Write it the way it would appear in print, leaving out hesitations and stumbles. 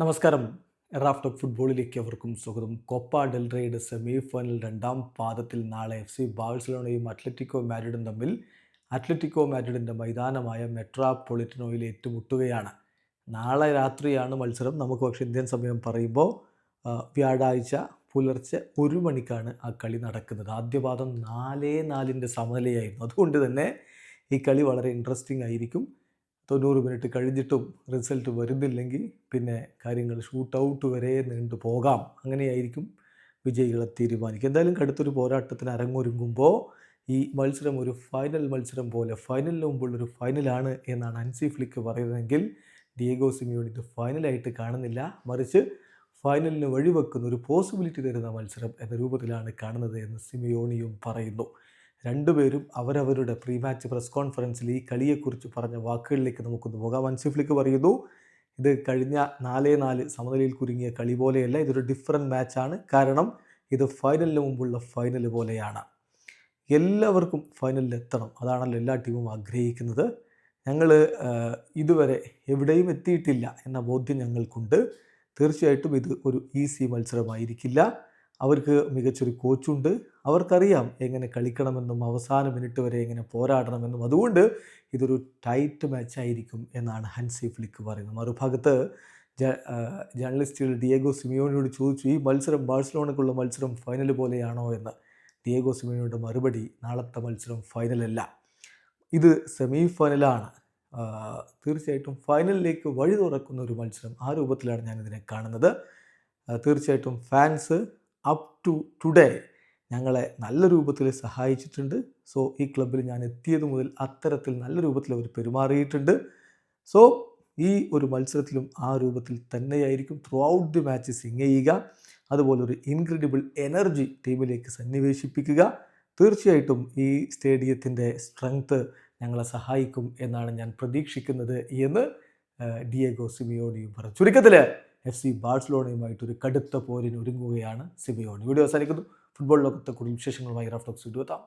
നമസ്കാരം. Raf talk ഫുട്ബോളിലേക്ക് അവർക്കും സ്വാഗതം. കോപ്പ ഡെൽ റേയുടെ സെമി ഫൈനൽ രണ്ടാം പാദത്തിൽ നാളെ എഫ് സി ബാഴ്സലോണയും അത്ലറ്റിക്കോ മാഡ്രിഡും തമ്മിൽ അത്ലറ്റിക്കോ മാഡ്രിഡിൻ്റെ മൈതാനമായ മെട്രോപൊളിറ്റനോയിൽ ഏറ്റുമുട്ടുകയാണ്. നാളെ രാത്രിയാണ് മത്സരം. നമുക്ക് പക്ഷേ ഇന്ത്യൻ സമയം പറയുമ്പോൾ വ്യാഴാഴ്ച പുലർച്ചെ 1 മണിക്കാണ് ആ കളി നടക്കുന്നത്. ആദ്യ പാദം 4-4 സമനിലയായിരുന്നു. അതുകൊണ്ട് തന്നെ ഈ കളി വളരെ ഇൻട്രസ്റ്റിംഗ് ആയിരിക്കും. 90 മിനിറ്റ് കഴിഞ്ഞിട്ടും റിസൾട്ട് വരുന്നില്ലെങ്കിൽ പിന്നെ കാര്യങ്ങൾ ഷൂട്ട് ഔട്ട് വരെ നീണ്ടു പോകാം. അങ്ങനെയായിരിക്കും വിജയികളെ തീരുമാനിക്കുക. എന്തായാലും കടുത്തൊരു പോരാട്ടത്തിന് അരങ്ങൊരുങ്ങുമ്പോൾ ഈ മത്സരം ഒരു ഫൈനൽ മത്സരം പോലെ, ഫൈനലിന് മുമ്പുള്ളൊരു ഫൈനലാണ് എന്നാണ് ഹൻസി ഫ്ലിക്ക് പറയുന്നതെങ്കിൽ ഡിയേഗോ സിമിയോണി ഇത് ഫൈനലായിട്ട് കാണുന്നില്ല, മറിച്ച് ഫൈനലിന് വഴിവെക്കുന്ന ഒരു പോസിബിലിറ്റി തരുന്ന മത്സരം എന്ന രൂപത്തിലാണ് കാണുന്നത് എന്ന് സിമിയോണിയും പറയുന്നു. രണ്ടുപേരും അവരവരുടെ പ്രീ മാച്ച് പ്രസ് കോൺഫറൻസിൽ ഈ കളിയെക്കുറിച്ച് പറഞ്ഞ വാക്കുകളിലേക്ക് നമുക്കൊന്ന് പോകാം. ഹൻസി ഫ്ലിക്ക് പറയുന്നു, ഇത് കഴിഞ്ഞ 4-4 സമനിലയിൽ കുരുങ്ങിയ കളി പോലെയല്ല, ഇതൊരു ഡിഫറൻറ്റ് മാച്ചാണ്. കാരണം ഇത് ഫൈനലിന് മുമ്പുള്ള ഫൈനൽ പോലെയാണ്. എല്ലാവർക്കും ഫൈനലിൽ എത്തണം, അതാണല്ലോ എല്ലാ ടീമും ആഗ്രഹിക്കുന്നത്. ഞങ്ങൾ ഇതുവരെ എവിടെയും എത്തിയിട്ടില്ല എന്ന ബോധ്യം ഞങ്ങൾക്കുണ്ട്. തീർച്ചയായിട്ടും ഇത് ഒരു ഈസി മത്സരമായിരിക്കില്ല. അവർക്ക് മികച്ചൊരു കോച്ചുണ്ട്. അവർക്കറിയാം എങ്ങനെ കളിക്കണമെന്നും അവസാന മിനിറ്റ് വരെ എങ്ങനെ പോരാടണമെന്നും. അതുകൊണ്ട് ഇതൊരു ടൈറ്റ് മാച്ചായിരിക്കും എന്നാണ് ഹൻസി ഫ്ലിക്ക് പറയുന്നത്. മറുഭാഗത്ത് ജേർണലിസ്റ്റുകൾ ഡിയേഗോ സിമിയോണിയോട് ചോദിച്ചു, ഈ മത്സരം ബാഴ്സലോണയ്ക്കുള്ള മത്സരം ഫൈനൽ പോലെയാണോ എന്ന്. ഡിയേഗോ സിമിയോണിയുടെ മറുപടി, നാളത്തെ മത്സരം ഫൈനലല്ല, ഇത് സെമി ഫൈനലാണ്. തീർച്ചയായിട്ടും ഫൈനലിലേക്ക് വഴി തുറക്കുന്ന ഒരു മത്സരം, ആ രൂപത്തിലാണ് ഞാനിതിനെ കാണുന്നത്. തീർച്ചയായിട്ടും ഫാൻസ് അപ് ടു ടുഡേ ഞങ്ങളെ നല്ല രൂപത്തിൽ സഹായിച്ചിട്ടുണ്ട്. സോ ഈ ക്ലബ്ബിൽ ഞാൻ എത്തിയത് മുതൽ അത്തരത്തിൽ നല്ല രൂപത്തിൽ അവർ പെരുമാറിയിട്ടുണ്ട്. സോ ഈ ഒരു മത്സരത്തിലും ആ രൂപത്തിൽ തന്നെയായിരിക്കും through out the match Singh ചെയ്യുക. അതുപോലൊരു ഇൻക്രെഡിബിൾ എനർജി ടീമിലേക്ക് സന്നിവേശിപ്പിക്കുക. തീർച്ചയായിട്ടും ഈ സ്റ്റേഡിയത്തിൻ്റെ സ്ട്രെങ്ത്ത് ഞങ്ങളെ സഹായിക്കും എന്നാണ് ഞാൻ പ്രതീക്ഷിക്കുന്നത് എന്ന് ഡിയേഗോ സിമിയോണിയും പറഞ്ഞു. ചുരുക്കത്തിൽ എഫ് സി ബാഴ്സലോണയുമായിട്ടൊരു കടുത്ത പോരിന് ഒരുങ്ങുകയാണ് സിമിയോണി. വീഡിയോ അവസാനിക്കുന്നു. ഫുട്ബോൾ ലോകത്തെ കൂടുതൽ വിശേഷങ്ങളുമായി റാഫ് ടോക്സ് വീഡിയോ എത്താം.